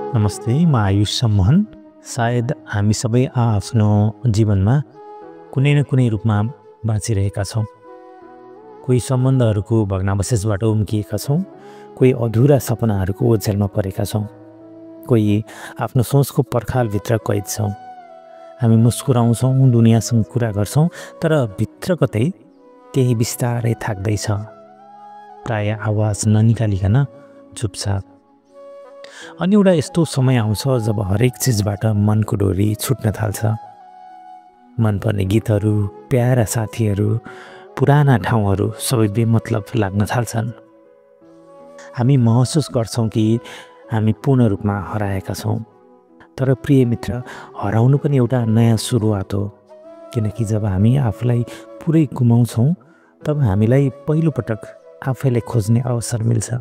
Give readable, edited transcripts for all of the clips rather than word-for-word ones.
नमस्ते, म आयुष सम्मोहन। सायद हामी सबै आफ्नो जीवनमा कुनै न कुनै रूपमा बाँचिरहेका छौँ। कोही सम्बन्धहरूको भग्नावशेषबाट उम्किएका छौँ, कोही अधुरा सपनाहरूको ओझेलमा परेका छौँ, कोही आफ्नो सोचको पर्खालभित्र कैद छौँ। हामी मुस्कुराउँछौँ, दुनियाँसँग कुरा गर्छौँ, तर भित्र कतै त्यही बिस्तारै थाक्दैछ, प्राय आवाज ननिकालिकन चुपचाप। अनि एउटा यस्तो समय आउँछ जब हरेक चिजबाट मनको डोरी छुट्न थाल्छ। मनपर्ने गीतहरू, प्यारा साथीहरू, पुराना ठाउँहरू सबै बेमतलब लाग्न थाल्छन्। हामी महसुस गर्छौँ कि हामी पूर्ण रूपमा हराएका छौँ। तर प्रिय मित्र, हराउनु पनि एउटा नयाँ सुरुवात हो, किनकि जब हामी आफूलाई पुरै गुमाउँछौँ तब हामीलाई पहिलोपटक आफैलाई खोज्ने अवसर मिल्छ।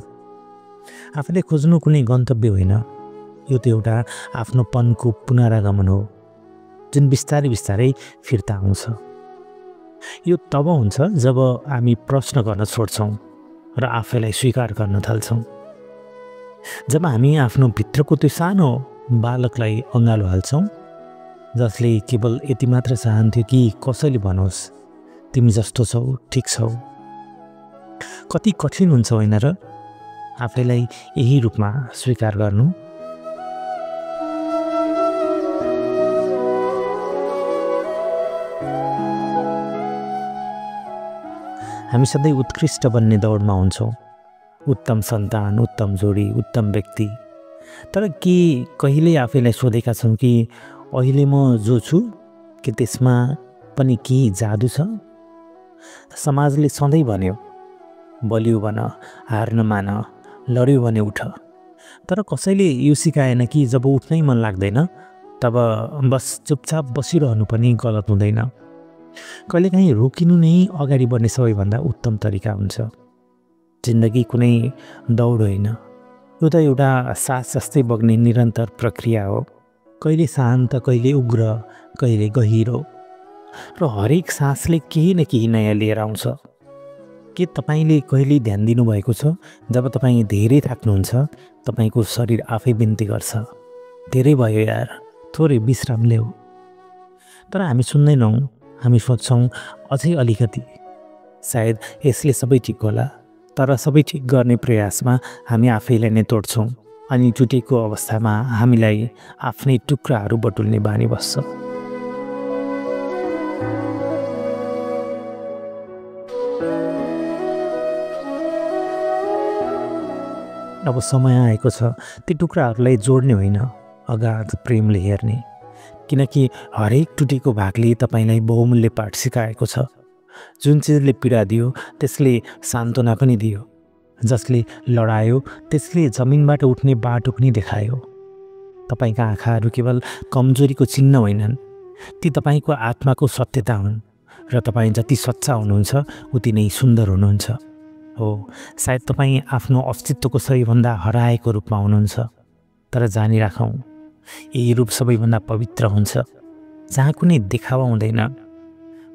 आफूले खोज्नु कुनै गन्तव्य होइन, यो त एउटा आफ्नोपनको पुनरागमन हो, जुन बिस्तारै बिस्तारै फिर्ता आउँछ। यो तब हुन्छ जब हामी प्रश्न गर्न छोड्छौँ र आफैलाई स्वीकार गर्न थाल्छौँ। जब हामी आफ्नो भित्रको त्यो सानो बालकलाई अँगालो हाल्छौँ, जसले केवल यति मात्र चाहन्थ्यो कि कसैले भनोस् तिमी जस्तो छौ, ठिक छौ। कति कठिन हुन्छ होइन र आफैलाई यही रूपमा स्वीकार गर्नु। हामी सधैँ उत्कृष्ट बन्ने दौडमा हुन्छौँ, उत्तम सन्तान, उत्तम जोडी, उत्तम व्यक्ति। तर के कहिल्यै आफैलाई सोधेका छौँ कि अहिले म जो छु के त्यसमा पनि केही जादु छ? समाजले सधैँ भन्यो बलियो बन, हार नमान, लड्यो भने उठ। तर कसैले यो सिकाएन कि जब उठ्नै मन लाग्दैन तब बस चुपचाप बसिरहनु पनि गलत हुँदैन। कहिलेकाहीँ रोकिनु नै अगाडि बढ्ने सबैभन्दा उत्तम तरिका हुन्छ। जिन्दगी कुनै दौड होइन, यो त एउटा सास जस्तै बग्ने निरन्तर प्रक्रिया हो। कहिले शान्त, कहिले उग्र, कहिले गहिरो, र हरेक सासले केही न केही नयाँ लिएर आउँछ। के तपाईँले कहिले ध्यान दिनुभएको छ जब तपाईँ धेरै थाक्नुहुन्छ तपाईँको शरीर आफै बिन्ती गर्छ, धेरै भयो यार, थोरै विश्राम ल्याऊ। तर हामी सुन्दैनौँ, हामी सोच्छौँ अझै अलिकति, सायद यसले सबै ठिक होला। तर सबै ठिक गर्ने प्रयासमा हामी आफैलाई नै तोड्छौँ, अनि टुटेको अवस्थामा हामीलाई आफ्नै टुक्राहरू बटुल्ने बानी बस्छ। अब समय आएको छ ती टुक्राहरूलाई जोड्ने होइन, अगाध प्रेमले हेर्ने, किनकि हरेक टुटेको भागले तपाईँलाई बहुमूल्य पाठ सिकाएको छ। जुन चिजले पीडा दियो त्यसले सान्त्वना पनि दियो, जसले लडायो त्यसले जमिनबाट उठ्ने बाटो पनि देखायो। तपाईँका आँखाहरू केवल कमजोरीको चिन्ह होइनन्, ती तपाईँको आत्माको सत्यता हुन्, र तपाईँ जति सच्चा हुनुहुन्छ उति नै सुन्दर हुनुहुन्छ। हो, सायद तपाईँ आफ्नो अस्तित्वको सबैभन्दा हराएको रूपमा हुनुहुन्छ, तर जानिराखौँ यही रूप सबैभन्दा पवित्र हुन्छ, जहाँ कुनै देखावा हुँदैन,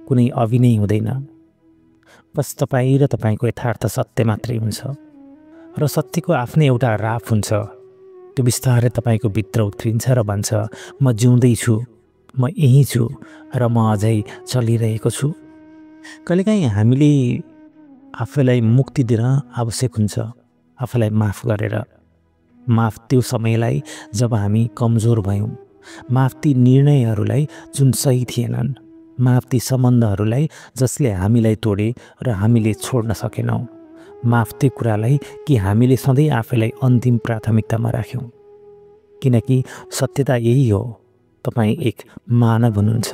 कुनै अभिनय हुँदैन। बस तपाईँ र तपाईँको यथार्थ सत्य मात्रै हुन्छ, र सत्यको आफ्नै एउटा राफ हुन्छ। त्यो बिस्तारै तपाईँको भित्र उत्रिन्छ र भन्छ म जिउँदैछु, म यहीँ छु, र म अझै चलिरहेको छु। कहिलेकाहीँ हामीले आफैलाई मुक्ति दिन आवश्यक हुन्छ, आफूलाई माफ गरेर। माफ त्यो समयलाई जब हामी कमजोर भयौँ, माफ ती निर्णयहरूलाई जुन सही थिएनन्, माफ ती सम्बन्धहरूलाई जसले हामीलाई तोडे र हामीले छोड्न सकेनौँ, माफ त्यो कुरालाई कि हामीले सधैँ आफैलाई अन्तिम प्राथमिकतामा राख्यौँ। किनकि सत्यता यही हो, तपाईँ एक मानव हुनुहुन्छ,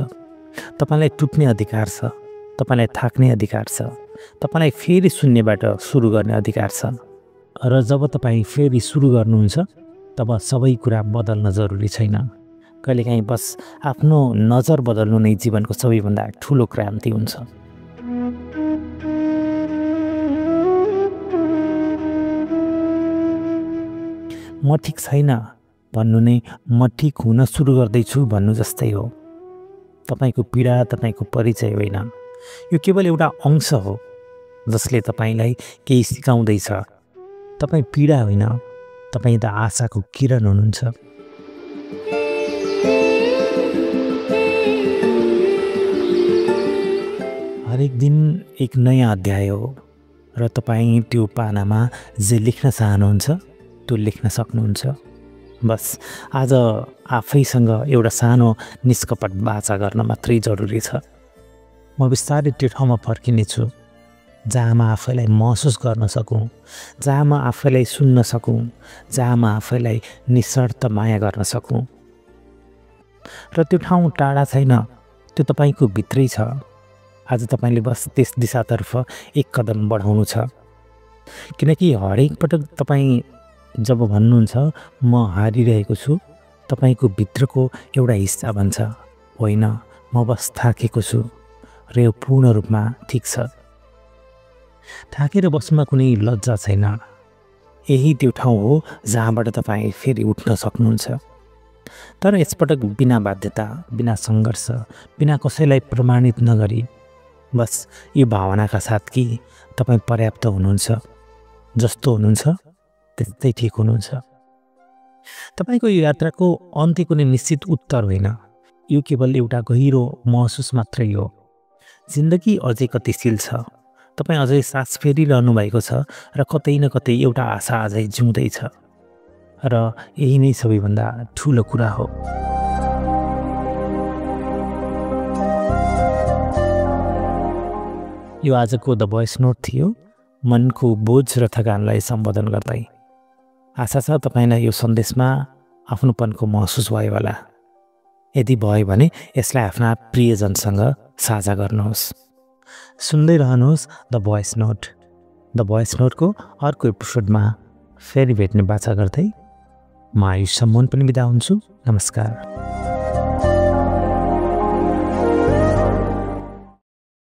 तपाईँलाई टुट्ने अधिकार छ, तपाईँलाई थाक्ने अधिकार छ, तपाईँलाई फेरि शून्यबाट सुरु गर्ने अधिकार छ। र जब तपाईँ फेरि सुरु गर्नुहुन्छ तब सबै कुरा बदल्न जरुरी छैन। कहिलेकाहीँ बस आफ्नो नजर बदल्नु नै जीवनको सबैभन्दा ठुलो क्रान्ति हुन्छ। म ठिक छैन भन्नु नै म ठिक हुन सुरु गर्दैछु भन्नु जस्तै हो। तपाईँको पीडा तपाईँको परिचय होइन, यो केवल एउटा अंश हो जसले तपाईँलाई केही सिकाउँदैछ। तपाईँ पीडा होइन, तपाईँ त आशाको किरण हुनुहुन्छ। हरेक दिन एक नयाँ अध्याय हो र तपाईँ त्यो पानामा जे लेख्न चाहनुहुन्छ त्यो लेख्न सक्नुहुन्छ। बस आज आफैसँग एउटा सानो निष्कपट बाचा गर्न मात्रै जरुरी छ। म बिस्तारै त्यो ठाउँमा फर्किनेछु जहाँ म आफैलाई महसुस गर्न सकूँ, जहाँ म आफैलाई सुन्न सकूँ, जहाँ म आफैलाई निशर्त माया गर्न सकूँ। र त्यो ठाउँ टाढा छैन, त्यो तपाईँको भित्रै छ। आज तपाईँले बस त्यस दिशातर्फ एक कदम बढाउनु छ। किनकि हरेक पटक तपाईँ जब भन्नुहुन्छ म हारिरहेको छु, तपाईँको भित्रको एउटा हिस्सा भन्छ होइन, म बस थाकेको छु र यो पूर्ण रूपमा ठिक छ। थाकेर बस्नुमा कुनै लज्जा छैन। यही त्यो ठाउँ हो जहाँबाट तपाईँ फेरि उठ्न सक्नुहुन्छ। तर यसपटक बिना बाध्यता, बिना सङ्घर्ष, बिना कसैलाई प्रमाणित नगरी, बस यो भावनाका साथ कि तपाईँ पर्याप्त हुनुहुन्छ, जस्तो हुनुहुन्छ त्यस्तै ठिक हुनुहुन्छ। तपाईँको यो यात्राको अन्त्य कुनै निश्चित उत्तर होइन, यो केवल एउटा गहिरो महसुस मात्रै हो। जिन्दगी अझै गतिशील छ, तपाईँ अझै सास फेरिरहनु भएको छ र कतै न कतै एउटा आशा अझै जिउँदैछ र यही नै सबैभन्दा ठुलो कुरा हो। यो आजको द भोइस नोट थियो, मनको बोझ र थकानलाई सम्बोधन गर्दै। आशा छ तपाईँलाई यो सन्देशमा आफ्नोपनको महसुस भयो होला। यदि भयो भने यसलाई आफ्ना प्रियजनसँग साझा गर्नुहोस्। सुन्दै रहनुहोस् the voice note. The voice नोटको अर्को एपिसोडमा फेरि भेट्ने बाचा गर्दै म आयुष सम्मोहन पनि बिदा हुन्छु। नमस्कार।